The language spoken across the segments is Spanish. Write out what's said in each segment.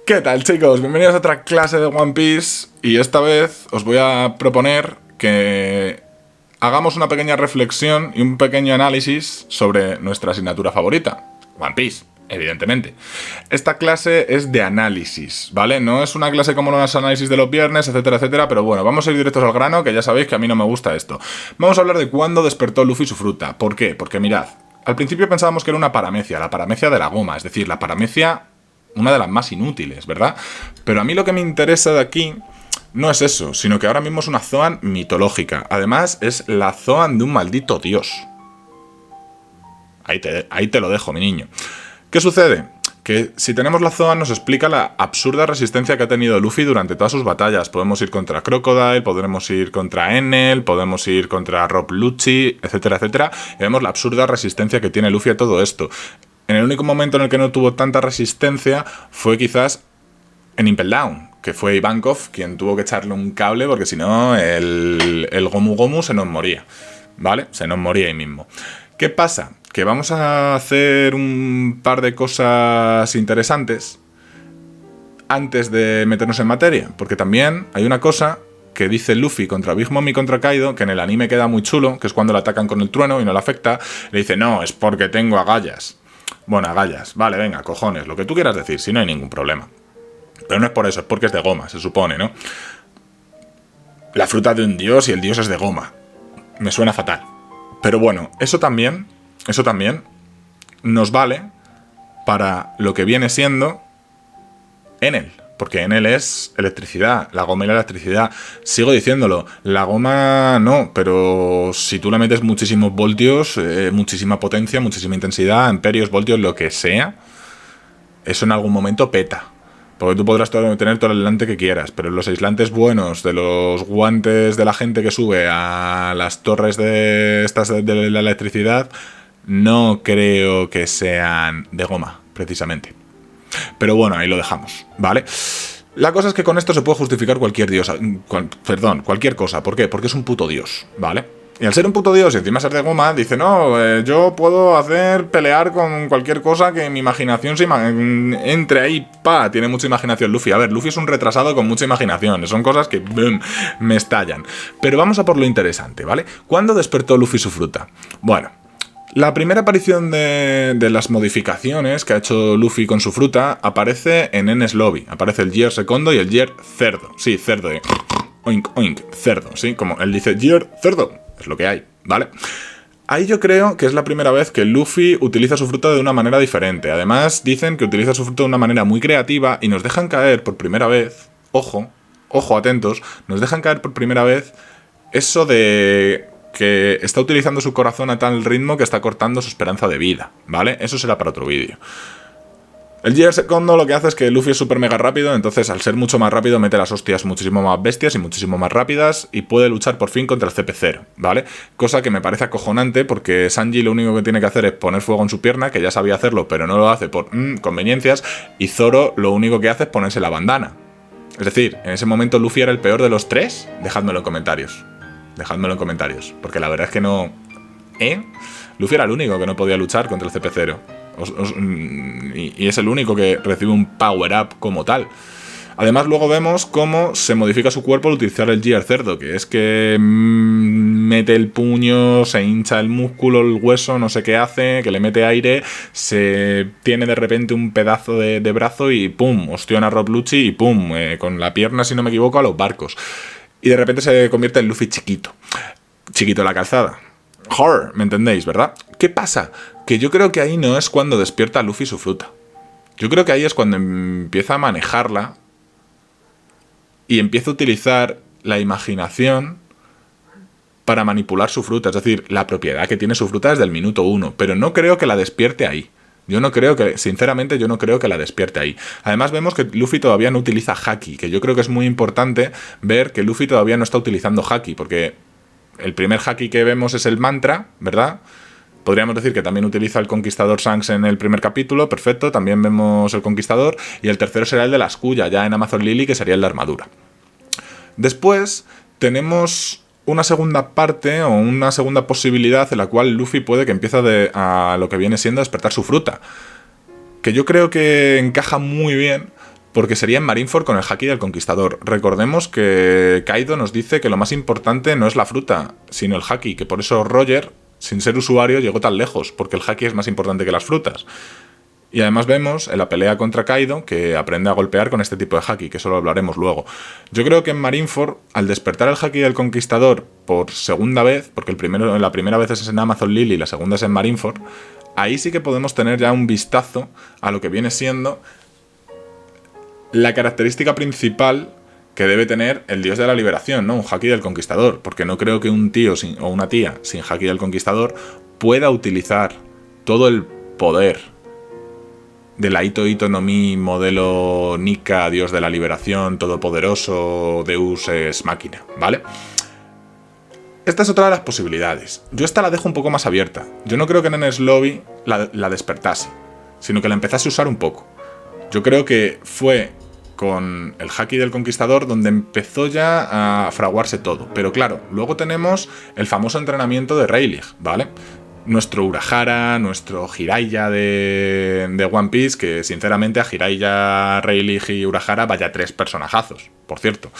¿Qué tal, chicos? Bienvenidos a otra clase de One Piece y esta vez os voy a proponer que hagamos una pequeña reflexión y un pequeño análisis sobre nuestra asignatura favorita, One Piece, evidentemente. Esta clase es de análisis, ¿vale? No es una clase como los análisis de los viernes, etcétera, etcétera, pero bueno, vamos a ir directos al grano, que ya sabéis que a mí no me gusta esto. Vamos a hablar de cuándo despertó Luffy su fruta. ¿Por qué? Porque mirad, al principio pensábamos que era una paramecia, la paramecia de la goma, es decir, la paramecia... una de las más inútiles, ¿verdad? Pero a mí lo que me interesa de aquí no es eso, sino que ahora mismo es una Zoan mitológica. Además, es la Zoan de un maldito dios. Ahí te lo dejo, mi niño. ¿Qué sucede? Que si tenemos la Zoan nos explica la absurda resistencia que ha tenido Luffy durante todas sus batallas. Podemos ir contra Crocodile, podemos ir contra Enel, podemos ir contra Rob Lucci, etcétera, etcétera. Y vemos la absurda resistencia que tiene Luffy a todo esto. En el único momento en el que no tuvo tanta resistencia fue quizás en Impel Down, que fue Ivankov quien tuvo que echarle un cable porque si no el Gomu Gomu se nos moría, ¿vale? Se nos moría ahí mismo. ¿Qué pasa? Que vamos a hacer un par de cosas interesantes antes de meternos en materia, porque también hay una cosa que dice Luffy contra Big Mom y contra Kaido, que en el anime queda muy chulo, que es cuando le atacan con el trueno y no le afecta, le dice, no, es porque tengo agallas. Bueno, agallas, vale, venga, cojones, lo que tú quieras decir, si no hay ningún problema. Pero no es por eso, es porque es de goma, se supone, ¿no? La fruta de un dios y el dios es de goma. Me suena fatal. Pero bueno, eso también nos vale para lo que viene siendo Enel. Porque Enel es electricidad, la goma y la electricidad. Sigo diciéndolo, la goma no, pero si tú le metes muchísimos voltios, muchísima potencia, muchísima intensidad, amperios, voltios, lo que sea, eso en algún momento peta. Porque tú podrás tener todo el aislante que quieras, pero los aislantes buenos de los guantes de la gente que sube a las torres de estas de la electricidad, no creo que sean de goma, precisamente. Pero bueno, ahí lo dejamos, ¿vale? La cosa es que con esto se puede justificar cualquier dios, cualquier cosa. ¿Por qué? Porque es un puto dios, ¿vale? Y al ser un puto dios y encima ser de goma, dice, no, yo puedo hacer pelear con cualquier cosa que mi imaginación entre ahí, tiene mucha imaginación Luffy. A ver, Luffy es un retrasado con mucha imaginación, son cosas que me estallan. Pero vamos a por lo interesante, ¿vale? ¿Cuándo despertó Luffy su fruta? Bueno, la primera aparición de las modificaciones que ha hecho Luffy con su fruta aparece en Enies Lobby. Aparece el Gear Secondo y el Gear Cerdo. Sí, cerdo, oink, oink, cerdo, sí, como él dice, Gear Cerdo. Es lo que hay, ¿vale? Ahí yo creo que es la primera vez que Luffy utiliza su fruta de una manera diferente. Además, dicen que utiliza su fruta de una manera muy creativa y nos dejan caer por primera vez, ojo, atentos, nos dejan caer por primera vez eso de que está utilizando su corazón a tal ritmo que está cortando su esperanza de vida, ¿vale? Eso será para otro vídeo. El Gear Secondo lo que hace es que Luffy es súper mega rápido, entonces al ser mucho más rápido mete las hostias muchísimo más bestias y muchísimo más rápidas y puede luchar por fin contra el CP0, ¿vale? Cosa que me parece acojonante porque Sanji lo único que tiene que hacer es poner fuego en su pierna, que ya sabía hacerlo pero no lo hace por conveniencias, y Zoro lo único que hace es ponerse la bandana. Es decir, en ese momento Luffy era el peor de los tres, dejádmelo en comentarios. Dejádmelo en comentarios, porque la verdad es que no... Luffy era el único que no podía luchar contra el CP0. Y es el único que recibe un power-up como tal. Además, luego vemos cómo se modifica su cuerpo al utilizar el Gear Cerdo, que es que mete el puño, se hincha el músculo, el hueso, no sé qué hace, que le mete aire, se tiene de repente un pedazo de brazo y ¡pum! Ostiona a Rob Lucci y ¡pum! Con la pierna, si no me equivoco, a los barcos. Y de repente se convierte en Luffy chiquito. Chiquito de la calzada. Horror, ¿me entendéis, verdad? ¿Qué pasa? Que yo creo que ahí no es cuando despierta Luffy su fruta. Yo creo que ahí es cuando empieza a manejarla y empieza a utilizar la imaginación para manipular su fruta. Es decir, la propiedad que tiene su fruta desde el minuto 1. Pero no creo que la despierte ahí. Sinceramente, yo no creo que la despierte ahí. Además, vemos que Luffy todavía no utiliza Haki, que yo creo que es muy importante ver que Luffy todavía no está utilizando Haki, porque el primer Haki que vemos es el mantra, ¿verdad? Podríamos decir que también utiliza el Conquistador Shanks en el primer capítulo, perfecto, también vemos el Conquistador, y el tercero será el de la Skulla, ya en Amazon Lily, que sería el de armadura. Después tenemos una segunda parte o una segunda posibilidad en la cual Luffy puede que empiece a lo que viene siendo despertar su fruta, que yo creo que encaja muy bien porque sería en Marineford con el Haki del Conquistador. Recordemos que Kaido nos dice que lo más importante no es la fruta, sino el Haki, que por eso Roger, sin ser usuario, llegó tan lejos, porque el Haki es más importante que las frutas. Y además vemos en la pelea contra Kaido que aprende a golpear con este tipo de Haki, que eso lo hablaremos luego. Yo creo que en Marineford, al despertar el Haki del Conquistador por segunda vez, porque la primera vez es en Amazon Lily y la segunda es en Marineford, ahí sí que podemos tener ya un vistazo a lo que viene siendo la característica principal que debe tener el dios de la liberación, ¿no? Un Haki del Conquistador, porque no creo que un tío o una tía sin Haki del Conquistador pueda utilizar todo el poder de la Ito Ito no Mi, modelo Nika, dios de la liberación, todopoderoso, Deus es máquina, ¿vale? Esta es otra de las posibilidades. Yo esta la dejo un poco más abierta. Yo no creo que Enies Lobby la despertase, sino que la empezase a usar un poco. Yo creo que fue con el Haki del Conquistador donde empezó ya a fraguarse todo. Pero claro, luego tenemos el famoso entrenamiento de Rayleigh, ¿vale? Nuestro Urahara, nuestro Jiraiya de One Piece, que sinceramente a Jiraiya, Rayleigh y Urahara vaya 3 personajazos, por cierto.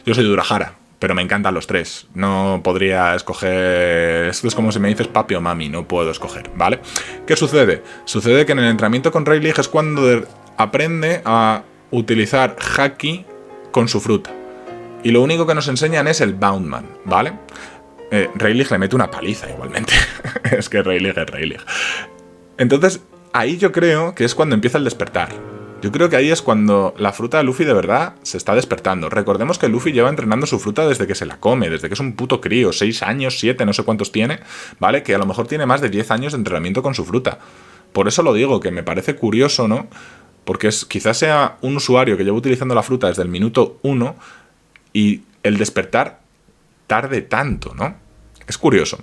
Yo soy de Urahara, pero me encantan los 3. No podría escoger... Esto es como si me dices papi o mami, no puedo escoger, ¿vale? ¿Qué sucede? Sucede que en el entrenamiento con Rayleigh es cuando aprende a utilizar Haki con su fruta. Y lo único que nos enseñan es el Boundman, ¿vale? Rayleigh le mete una paliza igualmente. Es que Rayleigh es Rayleigh. Entonces, ahí yo creo que es cuando empieza el despertar. Yo creo que ahí es cuando la fruta de Luffy de verdad se está despertando. Recordemos que Luffy lleva entrenando su fruta desde que se la come, desde que es un puto crío, 6 años, 7, no sé cuántos tiene, ¿vale? Que a lo mejor tiene más de 10 años de entrenamiento con su fruta. Por eso lo digo, que me parece curioso, ¿no? Porque quizás sea un usuario que lleva utilizando la fruta desde el minuto 1 y el despertar tarde tanto, ¿no? Es curioso.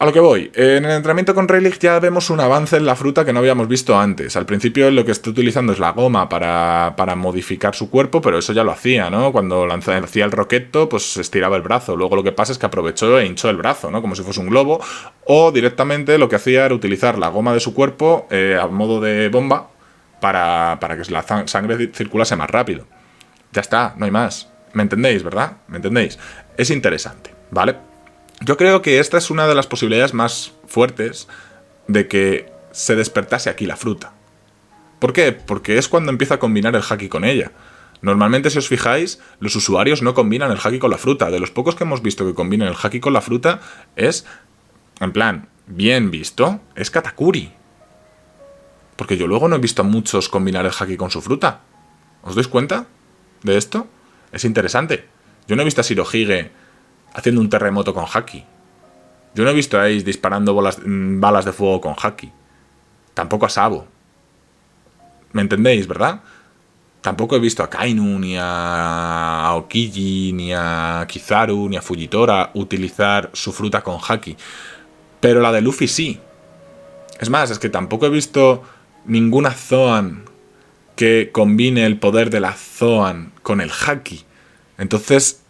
A lo que voy, en el entrenamiento con Rayleigh ya vemos un avance en la fruta que no habíamos visto antes. Al principio lo que está utilizando es la goma para modificar su cuerpo, pero eso ya lo hacía, ¿no? Cuando hacía el roqueto, pues estiraba el brazo. Luego lo que pasa es que aprovechó e hinchó el brazo, ¿no? Como si fuese un globo. O directamente lo que hacía era utilizar la goma de su cuerpo a modo de bomba para que la sangre circulase más rápido. Ya está, no hay más. ¿Me entendéis, verdad? ¿Me entendéis? Es interesante, ¿vale? Yo creo que esta es una de las posibilidades más fuertes de que se despertase aquí la fruta. ¿Por qué? Porque es cuando empieza a combinar el Haki con ella. Normalmente, si os fijáis, los usuarios no combinan el Haki con la fruta. De los pocos que hemos visto que combinan el Haki con la fruta es, en plan, bien visto, es Katakuri. Porque yo luego no he visto a muchos combinar el Haki con su fruta. ¿Os dais cuenta de esto? Es interesante. Yo no he visto a Shirohige haciendo un terremoto con Haki. Yo no he visto a Ace disparando balas de fuego con Haki. Tampoco a Sabo. ¿Me entendéis, verdad? Tampoco he visto a Kainu, ni a Aokiji, ni a Kizaru, ni a Fujitora utilizar su fruta con Haki. Pero la de Luffy sí. Es más, es que tampoco he visto ninguna Zoan que combine el poder de la Zoan con el Haki. Entonces,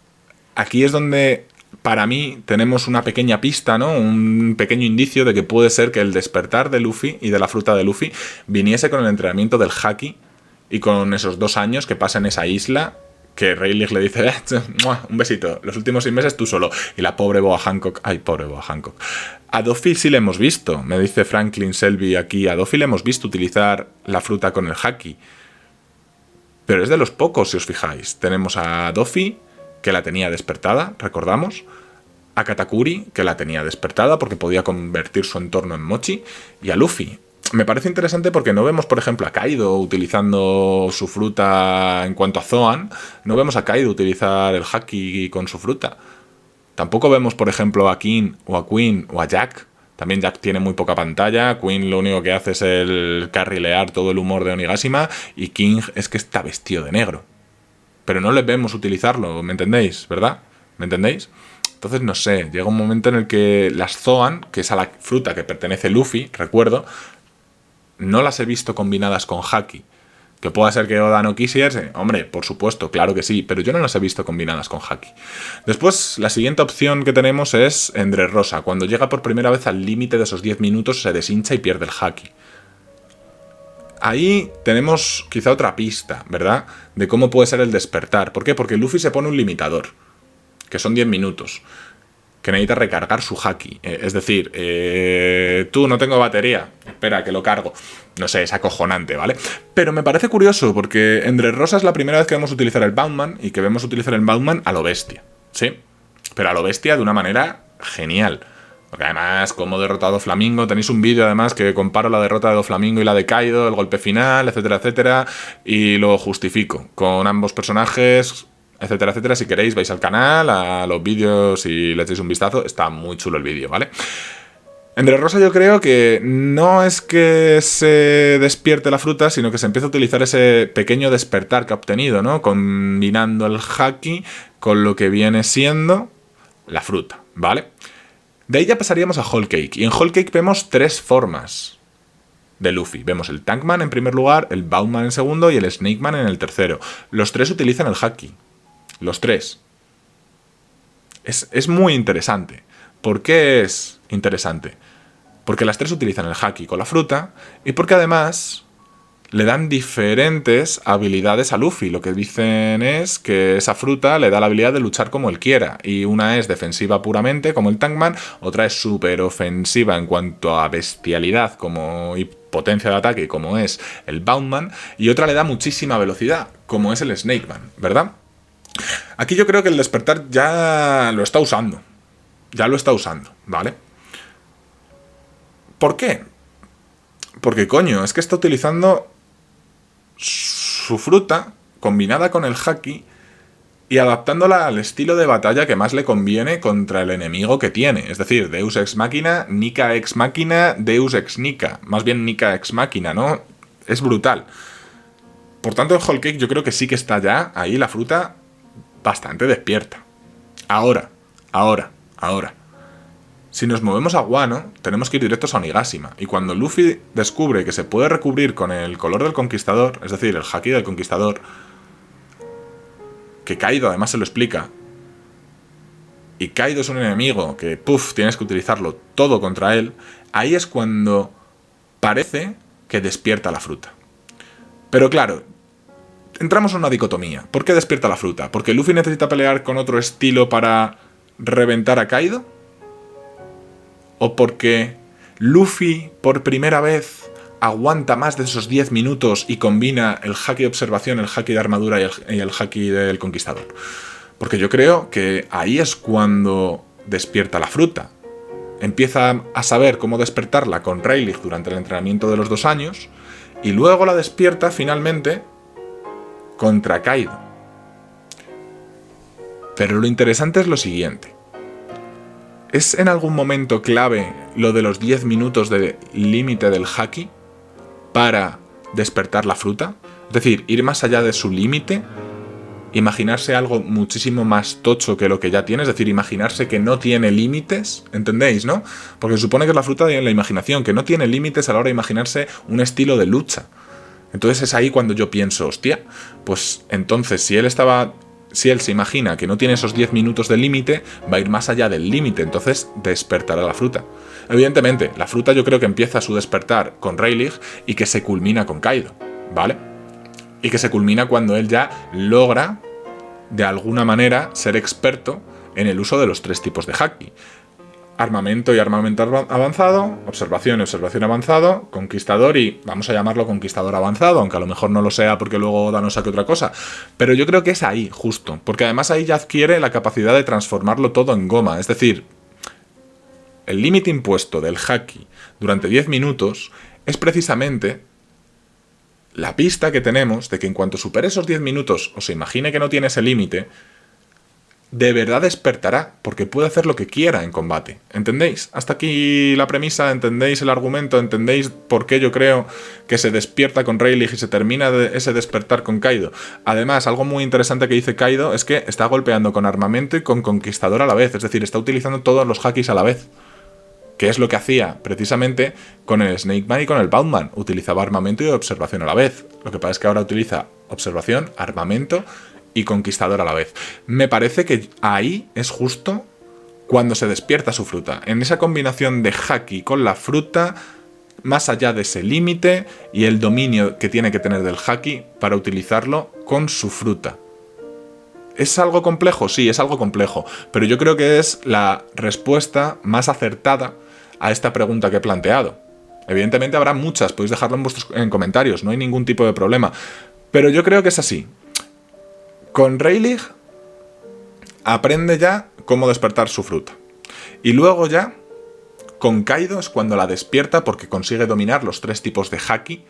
aquí es donde, para mí, tenemos una pequeña pista, ¿no? Un pequeño indicio de que puede ser que el despertar de Luffy y de la fruta de Luffy viniese con el entrenamiento del Haki y con esos 2 años que pasa en esa isla, que Rayleigh le dice, un besito, los últimos 6 meses tú solo. Y la pobre Boa Hancock, ay, pobre Boa Hancock. A Doffy sí le hemos visto, me dice Franklin Selby aquí, a Doffy le hemos visto utilizar la fruta con el Haki. Pero es de los pocos, si os fijáis. Tenemos a Doffy, que la tenía despertada, recordamos, a Katakuri, que la tenía despertada porque podía convertir su entorno en mochi, y a Luffy. Me parece interesante porque no vemos, por ejemplo, a Kaido utilizando su fruta en cuanto a Zoan, no vemos a Kaido utilizar el Haki con su fruta. Tampoco vemos, por ejemplo, a King o a Queen o a Jack. También Jack tiene muy poca pantalla, Queen lo único que hace es el carrilear todo el humor de Onigashima, y King es que está vestido de negro. Pero no le vemos utilizarlo, ¿me entendéis? ¿Verdad? ¿Me entendéis? Entonces, no sé, llega un momento en el que las Zoan, que es a la fruta que pertenece Luffy, recuerdo, no las he visto combinadas con Haki. Que pueda ser que Oda no quisiese, hombre, por supuesto, claro que sí, pero yo no las he visto combinadas con Haki. Después, la siguiente opción que tenemos es Endressrosa. Cuando llega por primera vez al límite de esos 10 minutos, se deshincha y pierde el Haki. ahí tenemos quizá otra pista, ¿verdad? De cómo puede ser el despertar. ¿Por qué? Porque Luffy se pone un limitador, que son 10 minutos, que necesita recargar su haki. Es decir, tú, no tengo batería, espera, que lo cargo. No sé, es acojonante, ¿vale? Pero me parece curioso, porque en Dressrosa es la primera vez que vemos utilizar el Boundman, y que vemos utilizar el Boundman a lo bestia, ¿sí? Pero a lo bestia de una manera genial. Porque además, como derrota a Doflamingo, tenéis un vídeo además que comparo la derrota de Doflamingo y la de Kaido, el golpe final, etcétera, etcétera, y lo justifico con ambos personajes, etcétera, etcétera. Si queréis, vais al canal, a los vídeos y le echéis un vistazo. Está muy chulo el vídeo, ¿vale? En Dressrosa yo creo que no es que se despierte la fruta, sino que se empieza a utilizar ese pequeño despertar que ha obtenido, ¿no? Combinando el haki con lo que viene siendo la fruta, ¿vale? De ahí ya pasaríamos a Whole Cake. Y en Whole Cake vemos 3 formas de Luffy. Vemos el Tankman en primer lugar, el Boundman en segundo y el Snakeman en el tercero. Los 3 utilizan el haki. Los 3. Es muy interesante. ¿Por qué es interesante? Porque las 3 utilizan el haki con la fruta y porque además le dan diferentes habilidades a Luffy. Lo que dicen es que esa fruta le da la habilidad de luchar como él quiera. Y una es defensiva puramente, como el Tankman. Otra es súper ofensiva en cuanto a bestialidad y potencia de ataque, como es el Boundman. Y otra le da muchísima velocidad, como es el Snakeman, ¿verdad? Aquí yo creo que el despertar ya lo está usando. Ya lo está usando, ¿vale? ¿Por qué? Porque, coño, es que está utilizando su fruta combinada con el haki y adaptándola al estilo de batalla que más le conviene contra el enemigo que tiene. Es decir, Deus Ex Machina, Nika Ex Machina, Deus Ex Nika. Más bien Nika Ex Machina, ¿no? Es brutal. Por tanto, en Whole Cake yo creo que sí que está ya ahí la fruta bastante despierta. Ahora. Si nos movemos a Wano, tenemos que ir directos a Onigashima. Y cuando Luffy descubre que se puede recubrir con el color del conquistador, es decir, el haki del conquistador, que Kaido además se lo explica, y Kaido es un enemigo que, tienes que utilizarlo todo contra él, ahí es cuando parece que despierta la fruta. Pero claro, entramos en una dicotomía. ¿Por qué despierta la fruta? ¿Porque Luffy necesita pelear con otro estilo para reventar a Kaido? ¿O porque Luffy por primera vez aguanta más de esos 10 minutos y combina el haki de observación, el haki de armadura y el haki del conquistador? Porque yo creo que ahí es cuando despierta la fruta. Empieza a saber cómo despertarla con Rayleigh durante el entrenamiento de los 2 años y luego la despierta finalmente contra Kaido. Pero lo interesante es lo siguiente. ¿Es en algún momento clave lo de los 10 minutos de límite del haki para despertar la fruta? Es decir, ir más allá de su límite, imaginarse algo muchísimo más tocho que lo que ya tiene, es decir, imaginarse que no tiene límites, ¿entendéis, no? Porque se supone que es la fruta de la imaginación, que no tiene límites a la hora de imaginarse un estilo de lucha. Entonces es ahí cuando yo pienso, hostia, pues entonces si él se imagina que no tiene esos 10 minutos de límite, va a ir más allá del límite, entonces despertará la fruta. Evidentemente, la fruta yo creo que empieza su despertar con Rayleigh y que se culmina con Kaido, ¿vale? Y que se culmina cuando él ya logra, de alguna manera, ser experto en el uso de los 3 tipos de haki. Armamento y armamento avanzado, observación y observación avanzado, conquistador y vamos a llamarlo conquistador avanzado, aunque a lo mejor no lo sea porque luego Oda nos saque otra cosa. Pero yo creo que es ahí, justo, porque además ahí ya adquiere la capacidad de transformarlo todo en goma. Es decir, el límite impuesto del haki durante 10 minutos es precisamente la pista que tenemos de que en cuanto supere esos 10 minutos o se imagine que no tiene ese límite, de verdad despertará, porque puede hacer lo que quiera en combate. ¿Entendéis? Hasta aquí la premisa, ¿entendéis el argumento? ¿Entendéis por qué yo creo que se despierta con Rayleigh y se termina ese despertar con Kaido? Además, algo muy interesante que dice Kaido es que está golpeando con armamento y con conquistador a la vez, es decir, está utilizando todos los hakis a la vez. Que es lo que hacía precisamente con el Snakeman y con el Boundman. Utilizaba armamento y observación a la vez. Lo que pasa es que ahora utiliza observación, armamento y conquistador a la vez. Me parece que ahí es justo cuando se despierta su fruta. En esa combinación de haki con la fruta, más allá de ese límite y el dominio que tiene que tener del haki para utilizarlo con su fruta. ¿Es algo complejo? Sí, es algo complejo, pero yo creo que es la respuesta más acertada a esta pregunta que he planteado. Evidentemente habrá muchas, podéis dejarlo en comentarios, no hay ningún tipo de problema, pero yo creo que es así. Con Rayleigh aprende ya cómo despertar su fruta, y luego ya con Kaido es cuando la despierta porque consigue dominar los 3 tipos de haki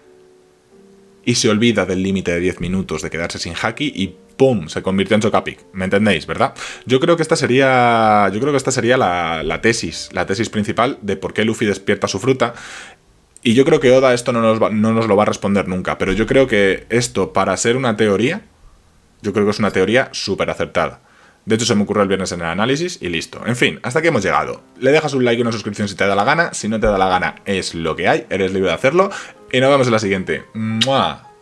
y se olvida del límite de 10 minutos de quedarse sin haki y ¡pum! Se convirtió en Chocapic. ¿Me entendéis, verdad? Yo creo que esta sería la tesis principal de por qué Luffy despierta su fruta. Y yo creo que Oda esto no nos lo va a responder nunca. Pero yo creo que esto, para ser una teoría, yo creo que es una teoría súper acertada. De hecho, se me ocurrió el viernes en el análisis y listo. En fin, hasta aquí hemos llegado. Le dejas un like y una suscripción si te da la gana. Si no te da la gana, es lo que hay. Eres libre de hacerlo. Y nos vemos en la siguiente. ¡Mua!